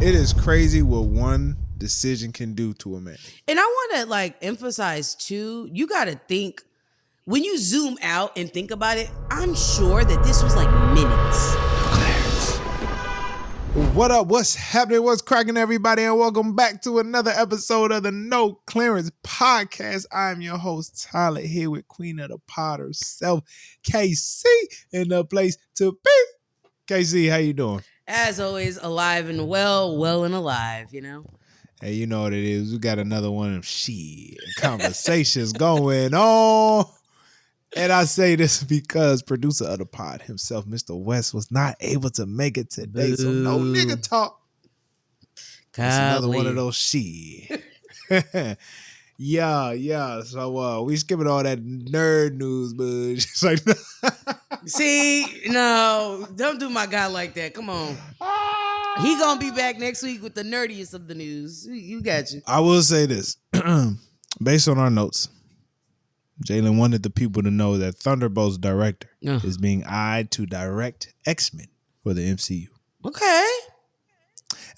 It is crazy what one decision can do to a man. And I want to emphasize too, you got to think when you zoom out and think about it, I'm sure that this was minutes. What up? What's happening? What's cracking, everybody? And welcome back to another episode of the No Clearance Podcast. I'm your host, Tyler, here with Queen of the Pod herself, KC, in the place to be. KC, how you doing? As always, alive and well and alive, Hey, you know what it is. We got another one of them conversations going on. And I say this because producer of the pod himself, Mr. West, was not able to make it today. So no nigga talk. It's another one of those Yeah. So we skipping all that nerd news, but it's like see, no, don't do my guy like that. Come on. He gonna be back next week with the nerdiest of the news. You got you. I will say this. Based on our notes, Jalen wanted the people to know that Thunderbolt's director is being eyed to direct X-Men for the MCU. Okay.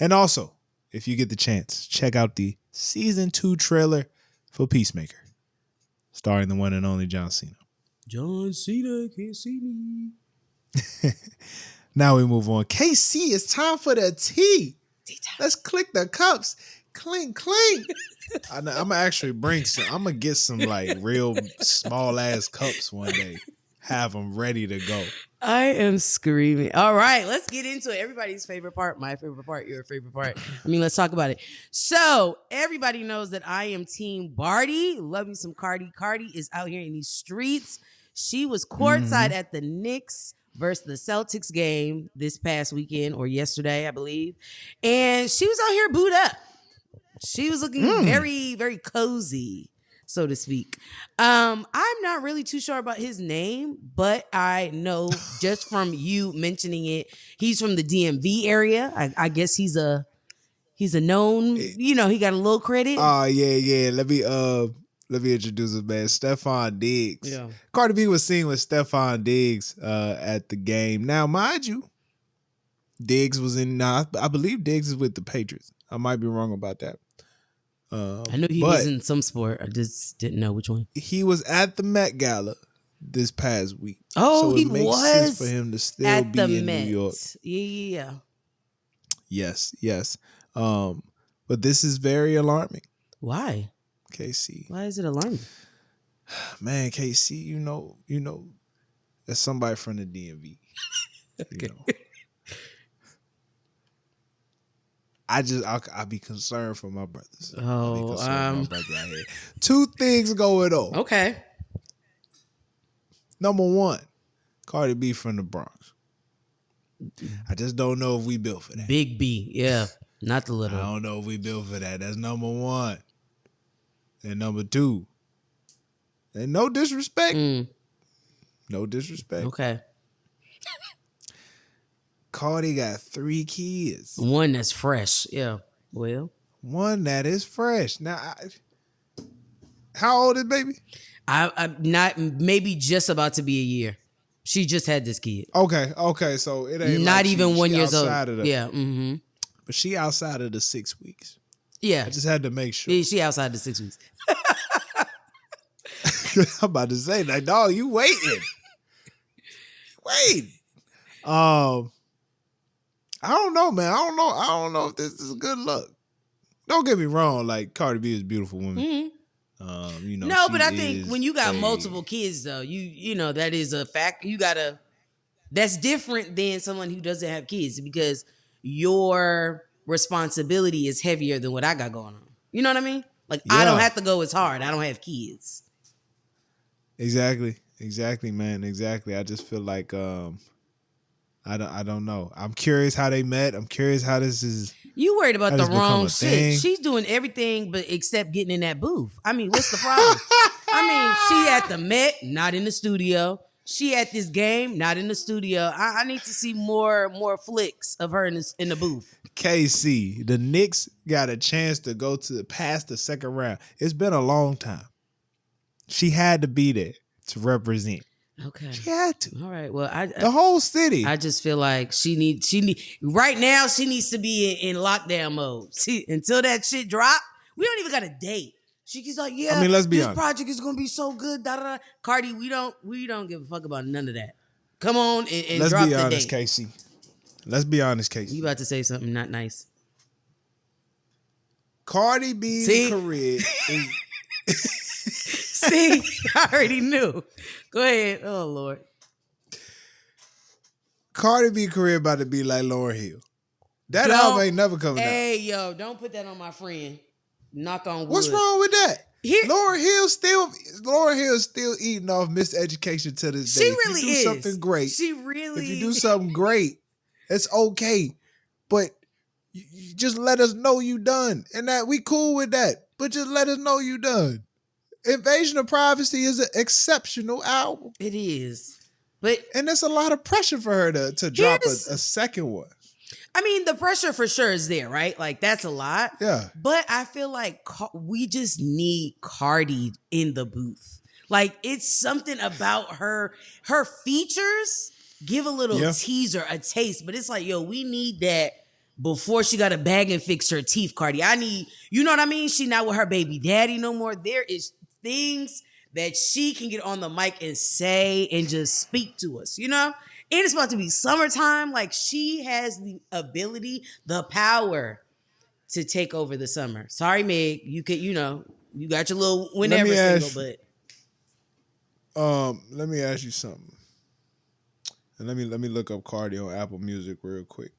And also, if you get the chance, check out the Season 2 trailer for Peacemaker, starring the one and only John Cena. John Cena can't see me. Now we move on. KC, it's time for the tea. Let's click the cups. Clink, clink. I'm going to actually bring some. I'm going to get some real small ass cups one day. Have them ready to go. I am screaming. All right, let's get into it. Everybody's favorite part, my favorite part, your favorite part. Let's talk about it. So everybody knows that I am Team Barty. Love me some Cardi. Cardi is out here in these streets. She was courtside at the Knicks versus the Celtics game this past weekend or yesterday, I believe. And she was out here booed up. She was looking very, very cozy, so to speak. I'm not really too sure about his name, but I know just from you mentioning it, he's from the DMV area. I guess he's a known, he got a little credit. Oh, yeah. Let me introduce him, man. Stefon Diggs. Yeah. Cardi B was seen with Stefon Diggs at the game. Now, mind you, Diggs was I believe Diggs is with the Patriots. I might be wrong about that. I knew he was in some sport. I just didn't know which one. He was at the Met Gala this past week. Oh, so he it makes sense for him to still at be the in Met. New York. Yeah. Yes. But this is very alarming. Why? KC. Why is it alarming? Man, KC, you know, that's somebody from the DMV. Okay. I'll be concerned for my brothers. Oh, Two things going on. Okay. Number one, Cardi B from the Bronx. I just don't know if we built for that. Big B, yeah, not the little. I don't know if we built for that. That's number one. And number two, and no disrespect. No disrespect. Okay. Cardi got 3 kids. One that's fresh. Yeah. Well. One that is fresh. Now, how old is baby? I'm not maybe just about to be a year. She just had this kid. Okay. So it ain't not like even 1 year old. Yeah. Mm-hmm. But she outside of the 6 weeks. Yeah. I just had to make sure. She outside the 6 weeks. I'm about to say, dog, you waiting. Wait. I don't know, man. I don't know if this is a good look. Don't get me wrong. Cardi B is a beautiful woman. Mm-hmm. No, but I think when you got multiple kids, though, you know that is a fact. That's different than someone who doesn't have kids because your responsibility is heavier than what I got going on. You know what I mean? I don't have to go as hard. I don't have kids. Exactly, man. Exactly. I just feel like I don't know. I'm curious how they met. I'm curious how this is. You worried about the wrong shit. She's doing everything but except getting in that booth. What's the problem? She at the Met, not in the studio. She at this game, not in the studio. I need to see more flicks of her in the booth. KC, the Knicks got a chance to go past the second round. It's been a long time. She had to be there to represent. Okay. She had to. All right. Well, The whole city. I just feel like she needs right now. She needs to be in lockdown mode. See, until that shit drop, we don't even got a date. She's like, yeah, I mean, let's be this honest. project is gonna be so good. Da, da, da. Cardi, we don't give a fuck about none of that. Come on and Let's drop be the honest, date. Casey. Let's be honest, Casey. You about to say something not nice? Cardi B's career is. See, I already knew. Go ahead. Oh Lord. Cardi B career about to be like Lauryn Hill. That album ain't never coming out. Hey, yo, don't put that on my friend. Knock on wood. What's wrong with that? Lauryn Hill still eating off Miseducation to this day. She really is. If you do something great. She really. If you do something great, it's okay. But you just let us know you done. And that we cool with that. But just let us know you done. Invasion of Privacy is an exceptional album. It is. And there's a lot of pressure for her to drop a second one. I mean, the pressure for sure is there, right? Like, that's a lot. Yeah. But I feel like we just need Cardi in the booth. Like, it's something about her features give a little teaser, a taste. But it's like, yo, we need that before she got to bag and fix her teeth, Cardi. You know what I mean? She not with her baby daddy no more. There is things that she can get on the mic and say and just speak to us, you know? And it's about to be summertime. Like, she has the ability, the power to take over the summer. Sorry, Meg. You could, you got your little whenever single, but let me ask you something. And let me look up Cardi on Apple Music real quick.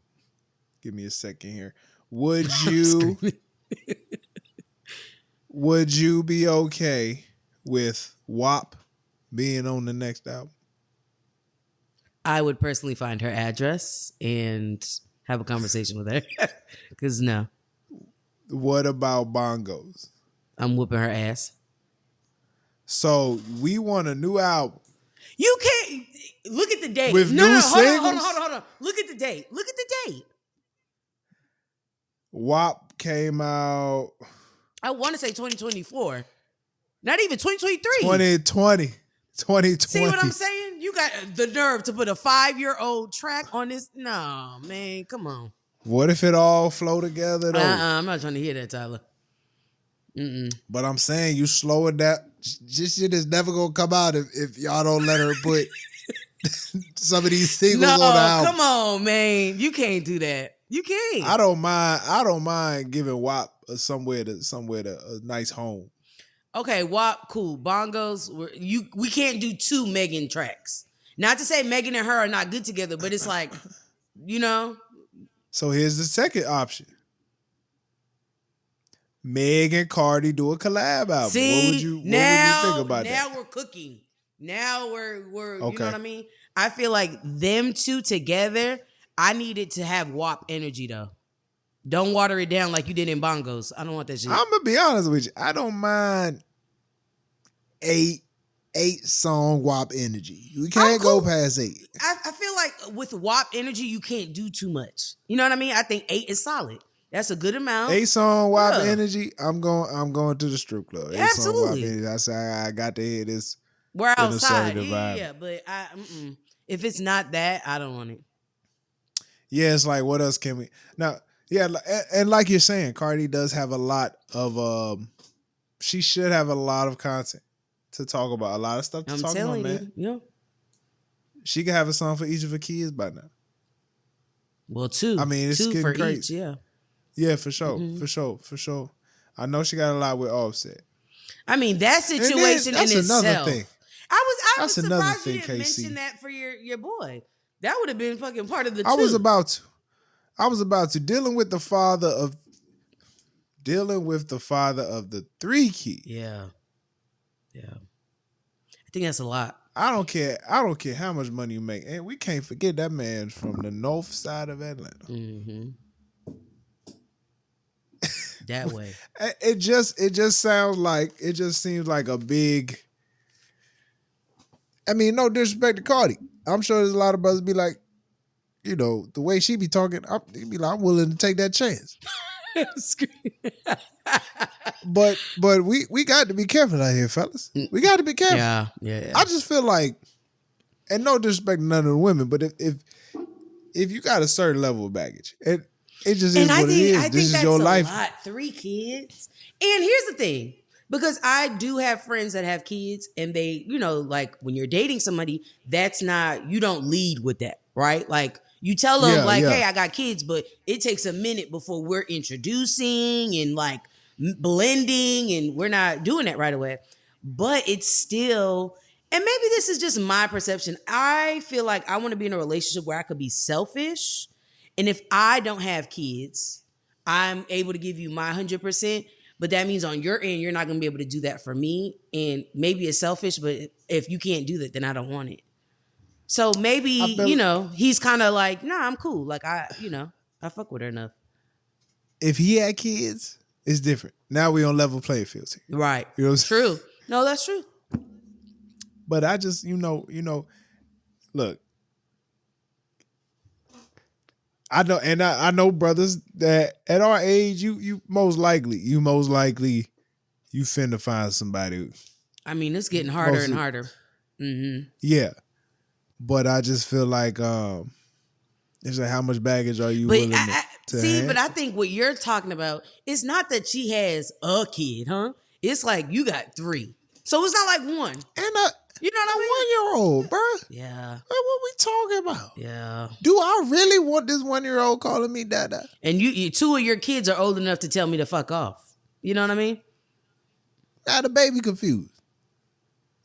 Give me a second here. Would you be okay with WAP being on the next album? I would personally find her address and have a conversation with her. Because no. What about Bongos? I'm whooping her ass. So we want a new album. You can't look at the date. With new singles? Hold on. Look at the date. WAP came out. I want to say 2024. Not even 2023. 2020. See what I'm saying? You got the nerve to put a 5-year-old track on this. No, man, come on. What if it all flow together though? I'm not trying to hear that, Tyler. But I'm saying you slow it down. This shit is never gonna come out if y'all don't let her put some of these singles on the album. Come on, man. You can't do that. You can't. I don't mind giving WAP somewhere to a nice home. Okay, WAP, cool. Bongos, we can't do 2 Megan tracks. Not to say Megan and her are not good together, but it's like, So here's the second option. Meg and Cardi do a collab album. See, what would you think about that? Now we're cooking. Now we're okay. You know what I mean? I feel like them two together, I needed to have WAP energy though. Don't water it down like you did in Bongos. I don't want that shit. I'm gonna be honest with you. I don't mind 8 song WAP energy. We can't go past 8. I feel like with WAP energy, you can't do too much. You know what I mean? I think 8 is solid. That's a good amount. 8 song WAP energy. I'm going to the strip club. 8 Absolutely. Song WAP energy. I say I got to hear this. We're outside. Yeah, but if it's not that, I don't want it. Yeah, it's like what else can we now? Yeah, and like you're saying, Cardi does have a lot of she should have a lot of content to talk about, a lot of stuff to talk about, man. Yeah. She could have a song for each of her kids by now. Well, 2. I mean, it's 2 getting for crazy. each, yeah. Yeah, for sure. Mm-hmm. For sure. I know she got a lot with Offset. I mean, that situation in itself. Another thing. I was surprised you didn't mention that for your boy. That would have been fucking part of the 2. I was about to dealing with the father of the 3 kids. Yeah. I think that's a lot. I don't care how much money you make, and we can't forget that man's from the north side of Atlanta. Mm-hmm. That way. It just seems like a big. I mean, no disrespect to Cardi. I'm sure there's a lot of brothers be like, the way she be talking, I'm willing to take that chance. but we got to be careful out here, fellas. We got to be careful. Yeah. I just feel like and no disrespect to none of the women, but if you got a certain level of baggage, it just And is what it I is. This think is that's your a life. lot. 3 kids. And here's the thing. Because I do have friends that have kids and they, like when you're dating somebody, that's not, you don't lead with that, right? Like you tell them Yeah, like, yeah. hey, I got kids, but it takes a minute before we're introducing and like blending and we're not doing that right away. But it's still, and maybe this is just my perception. I feel like I want to be in a relationship where I could be selfish. And if I don't have kids, I'm able to give you my 100%. But that means on your end, you're not going to be able to do that for me. And maybe it's selfish, but if you can't do that, then I don't want it. So maybe, I feel he's kind of like, nah, I'm cool. Like I fuck with her enough. if he had kids, it's different. Now we on level playing fields here. Right. You know what I'm saying? True. No, that's true. But I just, look, I know brothers that at our age, you most likely you finna find somebody. I mean, it's getting harder and harder. Mm-hmm. Yeah. But I just feel like it's like how much baggage are you But willing to see, have? but I think what you're talking about is not that she has a kid, huh? It's like you got 3. So it's not like one. And You know what a I mean? 1-year-old, bro. Yeah. What we talking about? Yeah. Do I really want this 1-year-old calling me dada? And you 2 of your kids are old enough to tell me to fuck off. You know what I mean? Now the baby confused.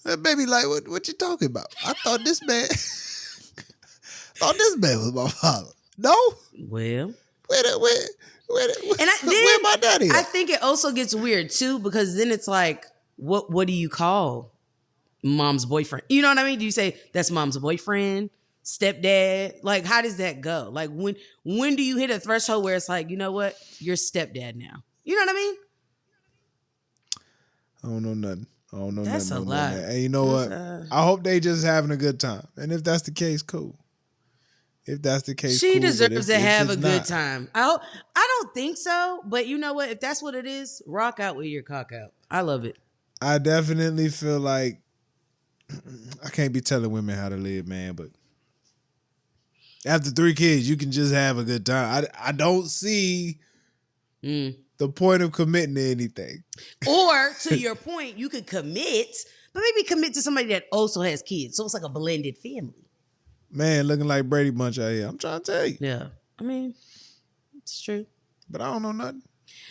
That baby like, what you talking about? I thought this man was my father. No? Well. Where my daddy at? I think it also gets weird too, because then it's like, what do you call mom's boyfriend? You know what I mean? Do you say that's mom's boyfriend, stepdad? Like, how does that go? Like, when do you hit a threshold where it's like, you know what, you're stepdad now? You know what I mean? I don't know nothing. That's a no more lot. than that. And you know what? I hope they just having a good time. And if that's the case, cool. If that's the case, she cool. deserves to have a good not, time. I don't think so, but you know what? If that's what it is, rock out with your cock out. I love it. I definitely feel like I can't be telling women how to live, man, but after 3 kids, you can just have a good time. I don't see the point of committing to anything. Or to your point, you could commit, but maybe commit to somebody that also has kids. So it's like a blended family. Man, looking like Brady Bunch out here. I'm trying to tell you. Yeah. I mean, it's true. But I don't know nothing.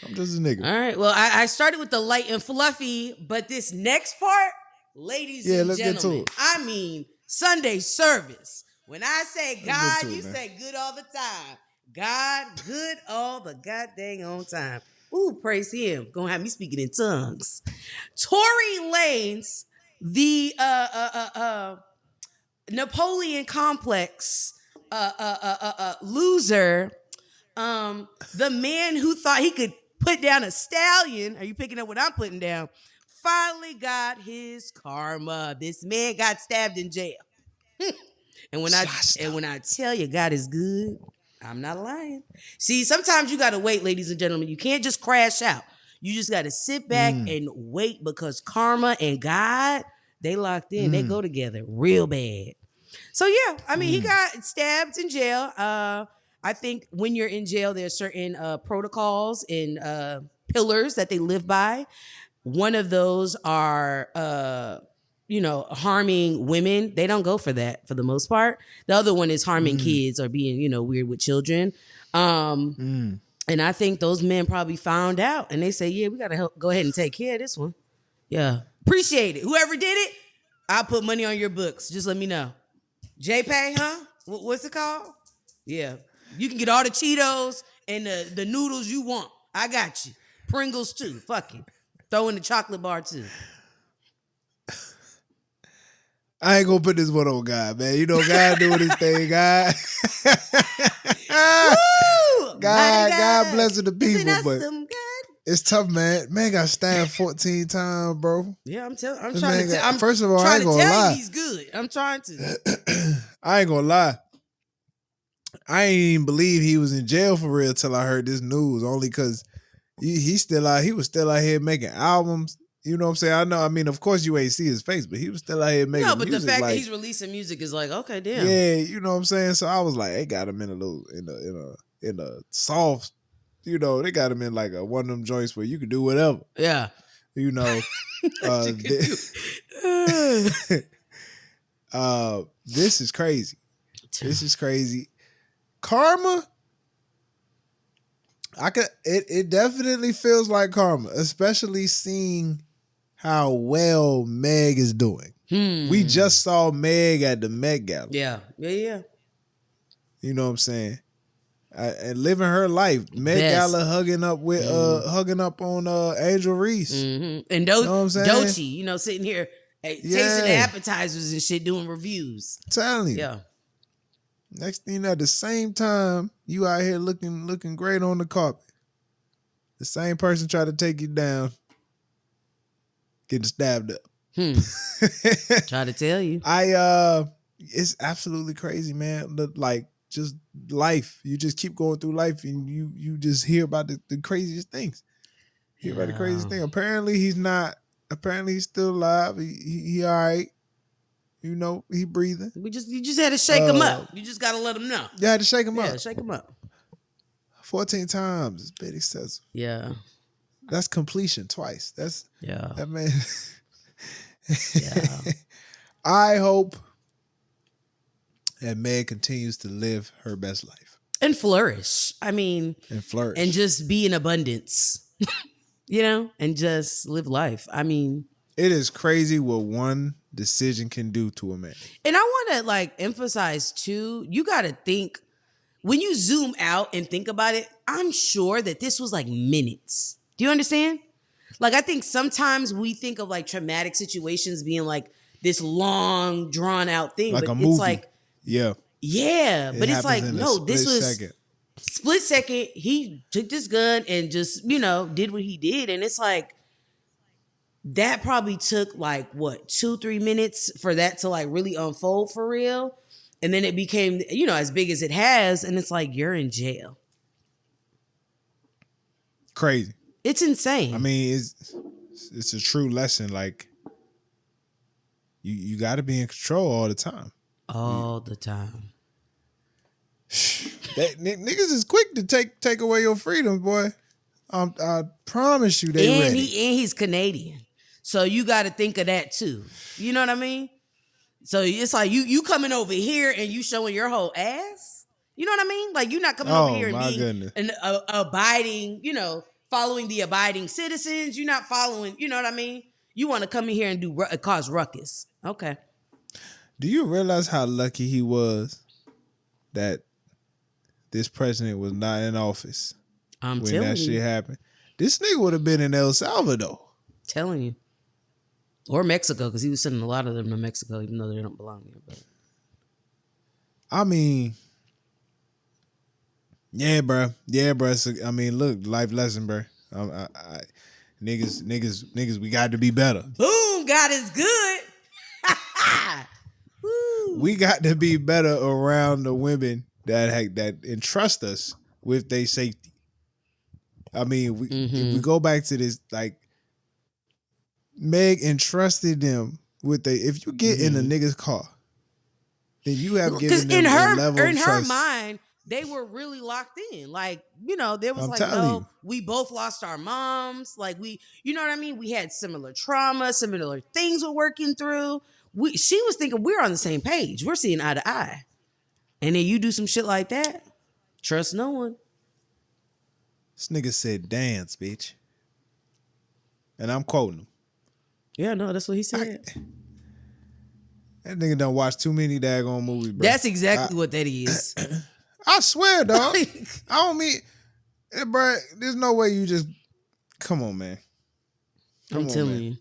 I'm just a nigga. All right. Well, I started with the light and fluffy, but this next part, ladies and let's gentlemen, get to it. I mean Sunday service. When I say God, you say good all the time. God, good all the goddamn on time. Ooh, praise him. Gonna have me speaking in tongues. Tory Lanez, the Napoleon complex loser, the man who thought he could put down a stallion, are you picking up what I'm putting down? Finally got his karma. This man got stabbed in jail. And when I tell you God is good, I'm not lying. See, sometimes you gotta wait, ladies and gentlemen. You can't just crash out. You just gotta sit back and wait, because karma and God, they locked in. They go together real bad. So yeah, I mean, he got stabbed in jail. I think when you're in jail, there's certain protocols and pillars that they live by. One of those are, harming women. They don't go for that for the most part. The other one is harming kids or being, weird with children. And I think those men probably found out and they say, yeah, we got to go ahead and take care of this one. Yeah. Appreciate it. Whoever did it, I'll put money on your books. Just let me know. JPay, huh? What's it called? Yeah. You can get all the Cheetos and the noodles you want. I got you. Pringles too. Fuck it. Throw in the chocolate bar too. I ain't gonna put this one on God, man. You know, God doing his thing, God. Woo! God blessing the people, Isn't but awesome, it's tough, man. Man got stabbed 14 times, bro. Yeah, I'm trying man to tell. first of all, I ain't gonna lie. You he's good. I'm trying to. I ain't gonna lie. I ain't even believe he was in jail for real till I heard this news. Only because he still out. He was still out here making albums. You know what I'm saying? I know. I mean, of course you ain't see his face, but he was still out here making No, but music. the fact like, that he's releasing music is like, okay, damn. yeah, you know what I'm saying. So I was like, they got him in a little in a soft. You know, they got him in like one of them joints where you can do whatever. Yeah. You know, this is crazy. This is crazy. Karma. It definitely feels like karma, especially seeing how well Meg is doing. We just saw Meg at the Met Gala. Yeah. You know what I'm saying? And living her life. Met Gala hugging up on Angel Reese. And you know what I'm saying? Doechii, sitting here tasting the appetizers and shit, doing reviews. I'm telling you. Yeah. Next thing you know, at the same time, you out here looking great on the carpet. The same person tried to take you down, getting stabbed up. Try to tell you. It's absolutely crazy, man. Like, just life. You just keep going through life and you just hear about the craziest things. Hear about the craziest thing. Apparently he's still alive. He all right. You know, he breathing. You just had to shake him up. You just got to let him know. You had to shake him up. Yeah, shake him up. 14 times is bit excessive. Yeah. That's completion twice. That man. Yeah. I hope that Meg continues to live her best life. And flourish. And just be in abundance. And just live life. It is crazy what one decision can do to a man. And I want to emphasize too, you got to think, when you zoom out and think about it, I'm sure that this was minutes. Do you understand? I think sometimes we think of traumatic situations being this long, drawn out thing. Like but a movie. It's yeah. But it's no, this was second. Split second. He took this gun and just, did what he did. And it's that probably took 2-3 minutes for that to really unfold for real. And then it became, as big as it has. And it's you're in jail. Crazy. It's insane. It's a true lesson. You got to be in control all the time. All the time. Niggas is quick to take away your freedom, boy. I promise you they ready. He's Canadian. So you got to think of that too. You know what I mean? So it's you coming over here and you showing your whole ass. You know what I mean? You're not coming over here and being abiding, following the abiding citizens. You're not following, you know what I mean? You want to come in here and cause ruckus. Okay. Do you realize how lucky he was that this president was not in office when that shit happened? This nigga would have been in El Salvador. Telling you. Or Mexico, because he was sending a lot of them to Mexico, even though they don't belong here. But yeah, bro. Yeah, bro. So, look, life lesson, bro. Niggas, we got to be better. Boom, God is good. We got to be better around the women that entrust us with their safety. If we go back to this, Meg entrusted them with if you get in a nigga's car, then you have given them a level of trust. In her mind, they were really locked in. There was no, we both lost our moms. You know what I mean? We had similar trauma, similar things we're working through. She was thinking we're on the same page. We're seeing eye to eye. And then you do some shit like that, trust no one. This nigga said dance, bitch. And I'm quoting him. Yeah, no, that's what he said. That nigga done watched too many daggone movies, bro. That's exactly what that is. I swear, dog. I don't mean, bro, there's no way you just, come on, man. I'm telling you.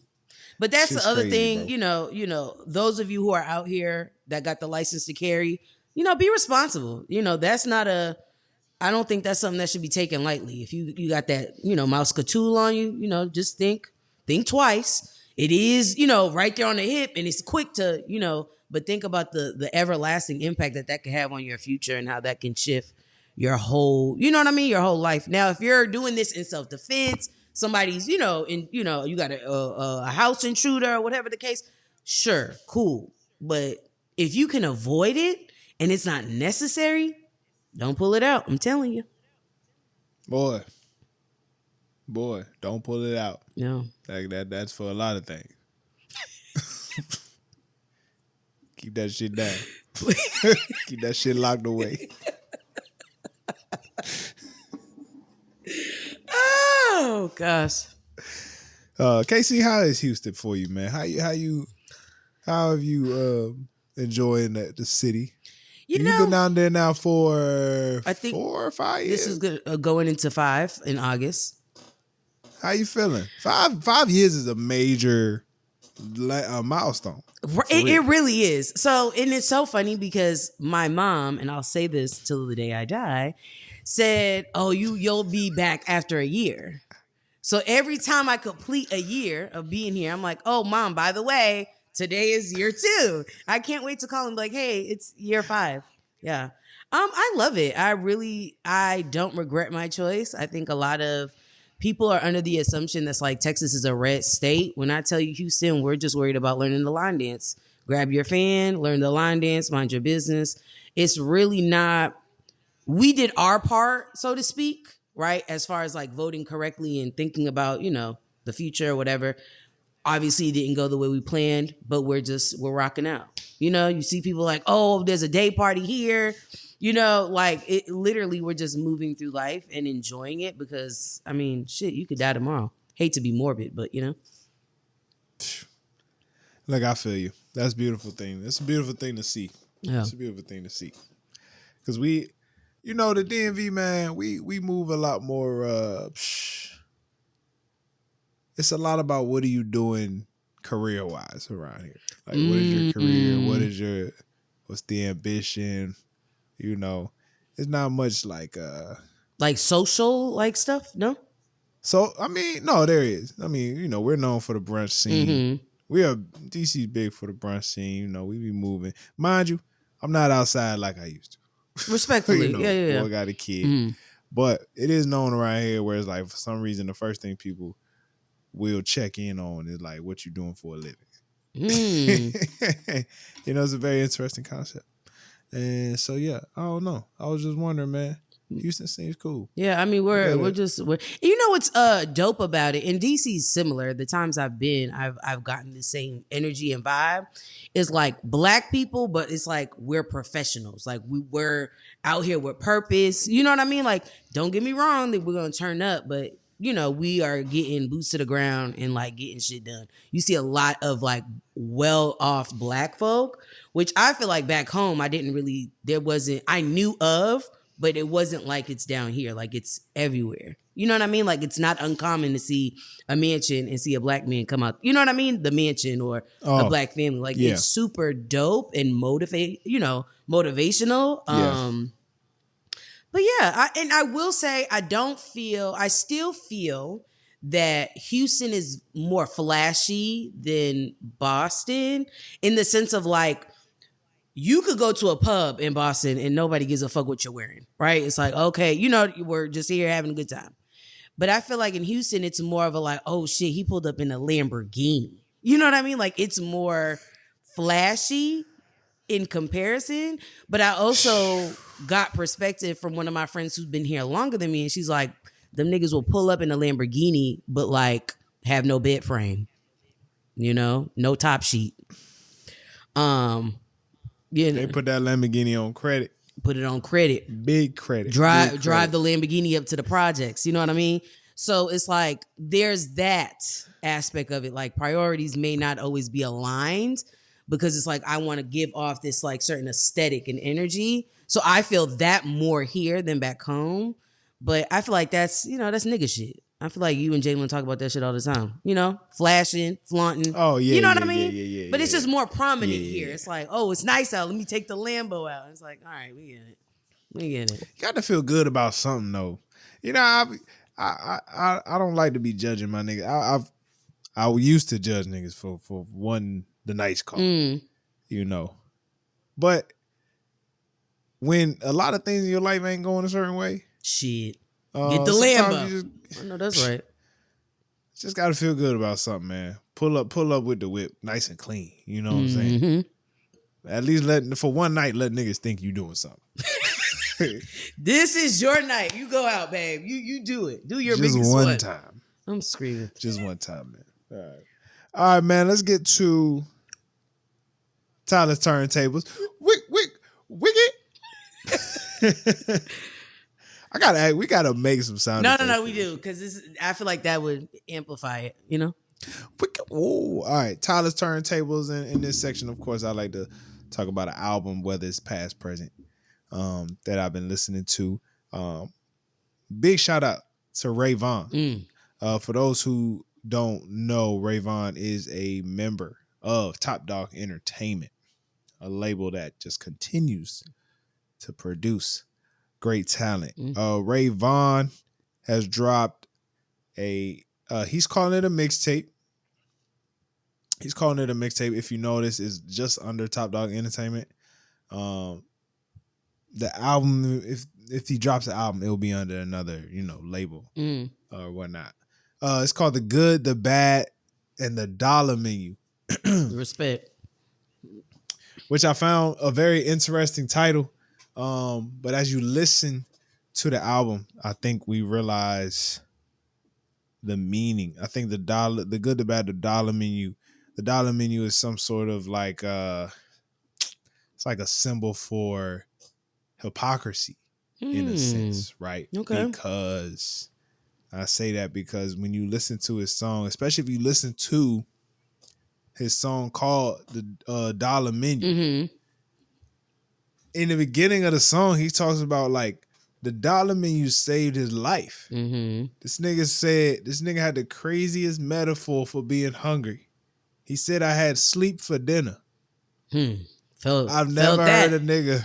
But that's the other thing, bro. Those of you who are out here that got the license to carry, be responsible. That's not I don't think that's something that should be taken lightly. If you got that, Mouseketeil on you, just think twice. It is, right there on the hip and it's quick to, but think about the everlasting impact that can have on your future and how that can shift your whole, your whole life. Now, if you're doing this in self-defense, somebody's, you got a house intruder or whatever the case, sure, cool. But if you can avoid it and it's not necessary, don't pull it out. I'm telling you. Boy, don't pull it out. No. Like that's for a lot of things. Keep that shit down. Keep that shit locked away. Oh gosh. Casey, how is Houston for you, man? How have you enjoying the city? You've been down there now for I think 4 or 5 years. This is going into 5 in August. How you feeling? 5 years is a major milestone. It really is. So, and it's so funny because my mom, and I'll say this till the day I die, said, "Oh, you'll be back after a year." So every time I complete a year of being here, I'm like, "Oh, Mom, by the way, today is year 2." I can't wait to call him like, "Hey, it's year 5." Yeah. I love it. I don't regret my choice. I think a lot of people are under the assumption that's like Texas is a red state. When I tell you Houston, we're just worried about learning the line dance. Grab your fan, learn the line dance, mind your business. It's really not. We did our part, so to speak, right? As far as like voting correctly and thinking about, the future or whatever. Obviously, it didn't go the way we planned, but we're rocking out. You see people like, oh, there's a day party here. Like it literally, we're just moving through life and enjoying it because, I mean, shit, you could die tomorrow. Hate to be morbid, but Like, I feel you. That's a beautiful thing. It's a beautiful thing to see. Yeah. It's a beautiful thing to see. Because the DMV, man, we move a lot more. It's a lot about what are you doing career-wise around here. Like, what is your career? What's the ambition? It's not much like social like stuff, no? So, I mean, no, there is. I mean, we're known for the brunch scene. Mm-hmm. We are DC's big for the brunch scene. We be moving. Mind you, I'm not outside like I used to. Respectfully, yeah. Boy got a kid. But it is known around here where it's like, for some reason, the first thing people will check in on is like, what you doing for a living? It's a very interesting concept. And so, yeah, I don't know. I was just wondering, man. Houston seems cool. Yeah, I mean, we're what's dope about it, and DC's similar. The times I've been, I've gotten the same energy and vibe. It's like Black people, but it's like we're professionals. Like we're out here with purpose. You know what I mean? Like, don't get me wrong, that we're gonna turn up, but we are getting boots to the ground and like getting shit done. You see a lot of like well-off Black folk, which I feel like back home I knew of. But it wasn't like it's down here. Like it's everywhere. You know what I mean? Like it's not uncommon to see a mansion and see a Black man come out. You know what I mean? The mansion or a Black family. Like it's super dope and motivational. Yes. But yeah, I will say I still feel that Houston is more flashy than Boston in the sense of like, you could go to a pub in Boston and nobody gives a fuck what you're wearing, right? It's like, okay, we're just here having a good time. But I feel like in Houston, it's more of a like, oh shit, he pulled up in a Lamborghini. You know what I mean? Like it's more flashy in comparison. But I also got perspective from one of my friends who's been here longer than me. And she's like, them niggas will pull up in a Lamborghini, but like have no bed frame, no top sheet. They put that Lamborghini on credit. Put it on credit. Big credit. Drive Big credit. the Lamborghini up to the projects. You know what I mean? So it's like there's that aspect of it. Like priorities may not always be aligned because it's like I want to give off this like certain aesthetic and energy. So I feel that more here than back home. But I feel like that's nigga shit. I feel like you and Jalen talk about that shit all the time. Flashing, flaunting. Oh, yeah. You know what I mean? Yeah, but it's just more prominent here. It's like, oh, it's nice out. Let me take the Lambo out. It's like, all right, we get it. You got to feel good about something, though. I don't like to be judging my niggas. I used to judge niggas for wanting the nice car. But when a lot of things in your life ain't going a certain way. Shit. Get the Lambo. I know that's right. Just gotta feel good about something, man. Pull up with the whip, nice and clean. You know what I'm saying? At least for one night, let niggas think you doing something. This is your night. You go out, babe. You do it. Do your Just biggest one one. time. I'm screaming. Just one time, man. All right, man. Let's get to Tyler's turntables. Wicked. We gotta make some sound effects. No, we do because I feel like that would amplify it. You know. All right, Tyler's turntables. In this section, of course, I like to talk about an album, whether it's past, present, that I've been listening to. Big shout out to Ray Vaughn. For those who don't know, Ray Vaughn is a member of Top Dog Entertainment, a label that just continues to produce great talent. Ray Vaughn has dropped he's calling it a mixtape. If you notice, it's just under Top Dog Entertainment. The album, if he drops the album, it'll be under another, label or whatnot. It's called The Good, the Bad, and the Dollar Menu. Respect. Which I found a very interesting title. But as you listen to the album, I think we realize the meaning. I think the good, the bad, the dollar menu. The dollar menu is some sort of like it's like a symbol for hypocrisy in a sense, right? Okay. Because I say that because when you listen to his song, especially if you listen to his song called the Dollar Menu, in the beginning of the song, he talks about like the dollar menu saved his life. This nigga had the craziest metaphor for being hungry. He said, I had sleep for dinner. I've never heard a nigga.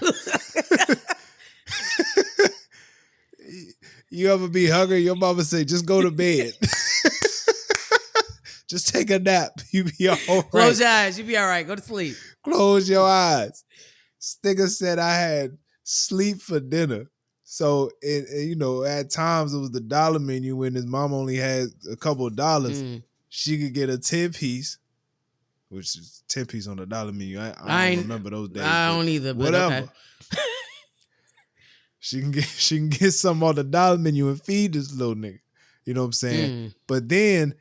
You ever be hungry? Your mama say, just go to bed. Just take a nap. You be all right. Close your eyes. You be all right. Go to sleep. Close your eyes. This nigga said I had sleep for dinner. So, at times it was the dollar menu when his mom only had a couple of dollars. She could get a 10-piece, which is 10-piece on the dollar menu. I don't remember those days. I don't either, but whatever. Okay. She can get some on the dollar menu and feed this little nigga. You know what I'm saying? But then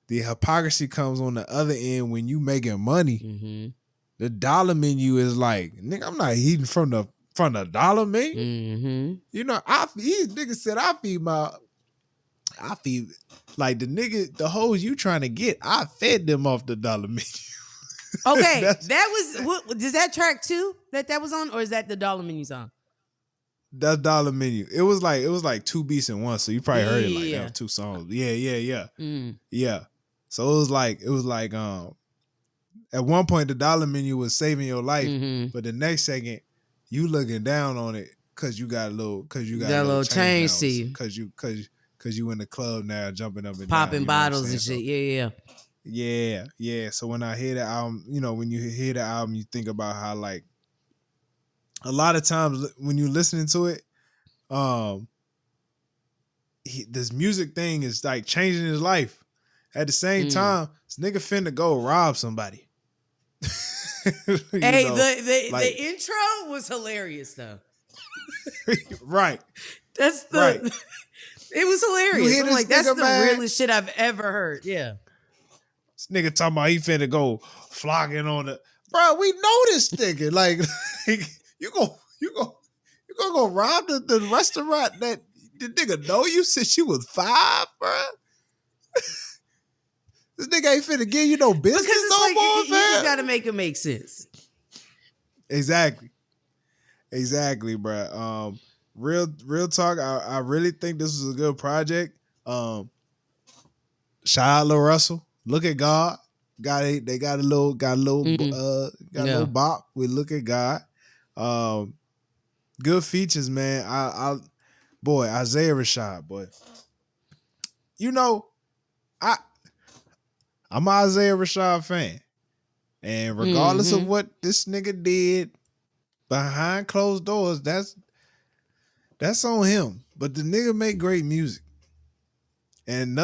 the hypocrisy comes on the other end when you making money. The dollar menu is like, nigga, I'm not eating from the dollar menu. You know, these niggas said I feed like the hoes you trying to get. I fed them off the dollar menu. Okay, does that track too that was on, or is that the dollar menu song? That's dollar menu. It was like two beats in one, so you probably heard it like that was two songs. Yeah. So it was like at one point the dollar menu was saving your life, but the next second you looking down on it because you got a little change to you because you in the club now jumping up and popping down, bottles and shit. Yeah. So when I hear the album, when you hear the album, you think about how like a lot of times when you're listening to it, this music thing is like changing his life. At the same time, this nigga finna go rob somebody. The intro was hilarious though. Right. That's right. It was hilarious. I'm like, that's the realest shit I've ever heard. Yeah. This nigga talking about he finna go flocking on the bro. We know this nigga. Like you gonna go rob the restaurant that the nigga know you since you was 5, bro. This nigga ain't finna give you no business because it's no like, more, you just gotta make it make sense. Exactly, bro. Real talk. I really think this was a good project. Shout out Lil Russell. Look at God. They got a little bop with Look at God. Good features, man. Boy, Isaiah Rashad, boy. I'm an Isaiah Rashad fan. And regardless of what this nigga did behind closed doors, that's on him. But the nigga make great music. And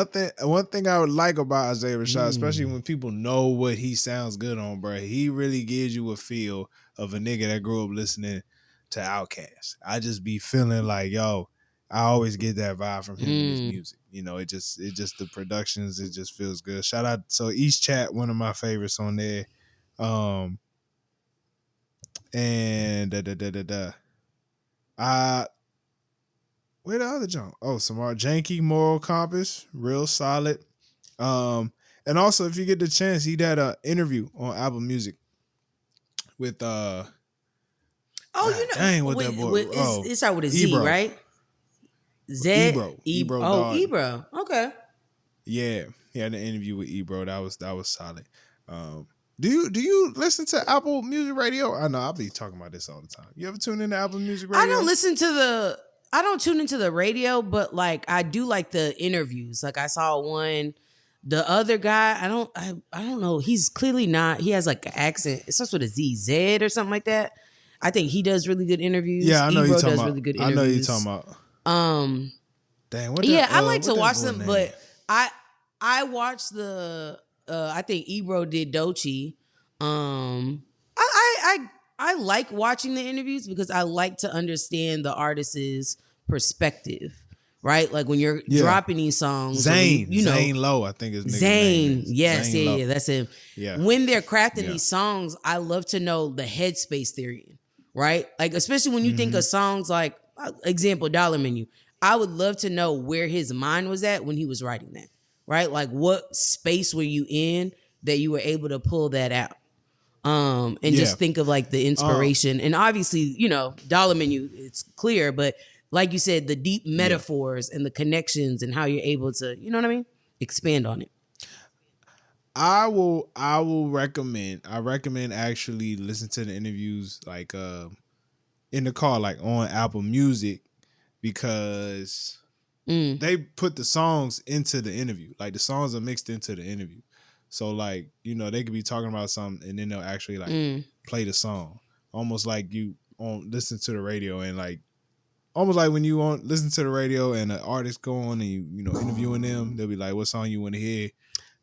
one thing I would like about Isaiah Rashad, especially when people know what he sounds good on, bro, he really gives you a feel of a nigga that grew up listening to Outkast. I just be feeling like, yo, I always get that vibe from him and his music. You know, it just the productions, it just feels good. Shout out, so East Chat, one of my favorites on there. And where the other junk? Oh, Samar Janky, Moral Compass, real solid. And also if you get the chance, he did an interview on Apple Music with Oh, you know, dang, what that boy? it started with a Z, Ebro. right? Ebro dog. Ebro. Okay. Yeah, he had an interview with Ebro. That was solid. Do you listen to Apple Music Radio? I know I'll be talking about this all the time. You ever tune into Apple Music Radio? I don't tune into the radio, but like I do like the interviews. Like I saw one, the other guy, I don't know. He's clearly not. He has like an accent. It starts with a Z or something like that. I think he does really good interviews. Yeah, I know Ebro you're talking does about. really good interviews. I know you're talking about. Dang, what? I like to watch them, name? but I watched the. I think Ebro did Doechii. I like watching the interviews because I like to understand the artist's perspective, right? Like when you're dropping these songs, Zane Lowe, I think his Zane. Yes, Zane Lowe. Yeah, that's him. Yeah. When they're crafting these songs, I love to know the headspace they're in, right? Like especially when you think of songs like, example, Dollar Menu. I would love to know where his mind was at when he was writing that, right? Like what space were you in that you were able to pull that out? And just think of like the inspiration. And obviously, you know, Dollar Menu, it's clear, but like you said, the deep metaphors and the connections and how you're able to, you know what I mean? Expand on it. I will recommend. I recommend actually listen to the interviews like in the car, like on Apple Music, because they put the songs into the interview. Like the songs are mixed into the interview. So like, you know, they could be talking about something and then they'll actually like play the song. Almost like you listen to the radio and like almost like when you listen to the radio and an artist go on and you know interviewing them, they'll be like, what song you want to hear?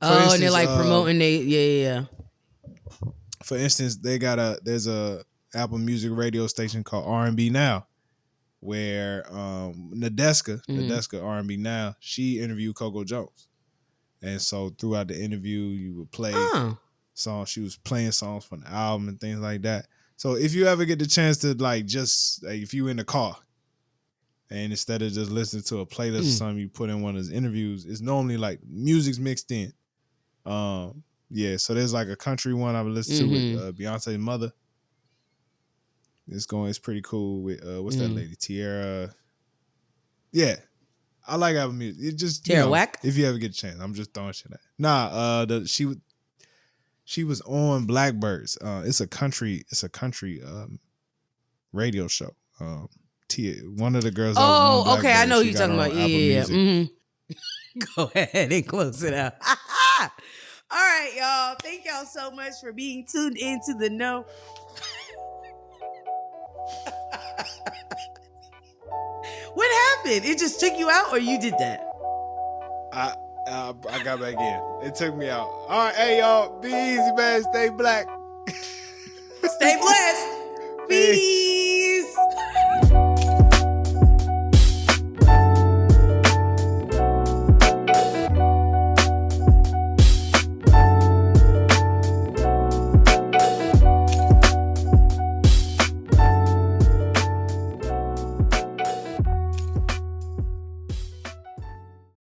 And they're like promoting yeah. For instance, there's a Apple Music radio station called R&B Now, where Nadeska R&B Now, she interviewed Coco Jones. And so throughout the interview, you would play songs. She was playing songs from the album and things like that. So if you ever get the chance to like just like if you in the car and instead of just listening to a playlist or something, you put in one of his interviews, it's normally like music's mixed in. Yeah, so there's like a country one I would listen to with Beyonce's mother. It's pretty cool with what's that lady? Tierra. Yeah. I like Apple Music. It just Tierra Whack? If you ever get a chance, I'm just throwing shit at. Nah, she was on Blackbirds. It's a country radio show. One of the girls. Oh, okay, I know who you're talking about. Yeah. Go ahead and close it out. All right, y'all. Thank y'all so much for being tuned into the know. What happened? It just took you out, or you did that? I got back in. It took me out. All right, hey y'all, be easy, man. Stay black. Stay blessed. Peace.